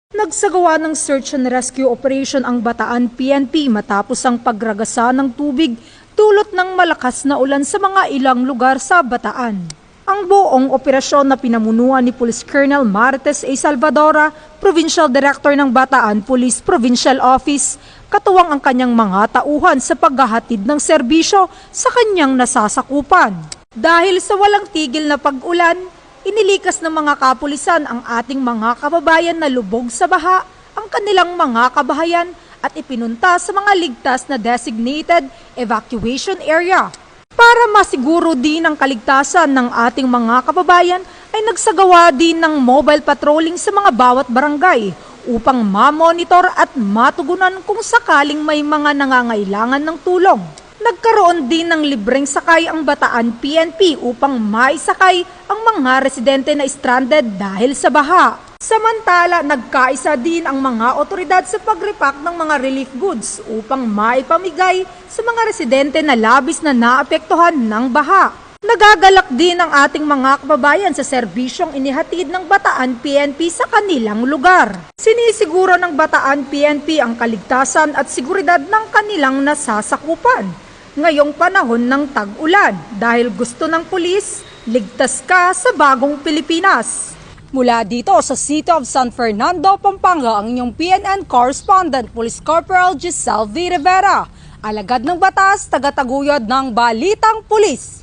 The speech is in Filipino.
Nagsagawa ng search and rescue operation ang Bataan PNP matapos ang pagragasa ng tubig dulot ng malakas na ulan sa mga ilang lugar sa Bataan. Ang buong operasyon na pinamunuan ni Police Colonel Marites A. Salvadora, Provincial Director ng Bataan Police Provincial Office, katuwang ang kanyang mga tauhan sa paghahatid ng serbisyo sa kanyang nasasakupan. Dahil sa walang tigil na pag-ulan, inilikas ng mga kapulisan ang ating mga kababayan na lubog sa baha ang kanilang mga kabahayan at ipinunta sa mga ligtas na designated evacuation area. Para masiguro din ang kaligtasan ng ating mga kababayan ay nagsagawa din ng mobile patrolling sa mga bawat barangay upang ma-monitor at matugunan kung sakaling may mga nangangailangan ng tulong. Nagkaroon din ng libreng sakay ang Bataan PNP upang maisakay ang mga residente na stranded dahil sa baha. Samantala, nagkaisa din ang mga otoridad sa pag-repack ng mga relief goods upang maipamigay sa mga residente na labis na naapektuhan ng baha. Nagagalak din ang ating mga kababayan sa serbisyong inihatid ng Bataan PNP sa kanilang lugar. Sinisiguro ng Bataan PNP ang kaligtasan at seguridad ng kanilang nasasakupan ngayong panahon ng tag-ulan dahil gusto ng pulis, ligtas ka sa bagong Pilipinas. Mula dito sa City of San Fernando, Pampanga, ang inyong PNN correspondent, Police Corporal Giselle V. Rivera, alagad ng batas, tagataguyod ng Balitang Pulis.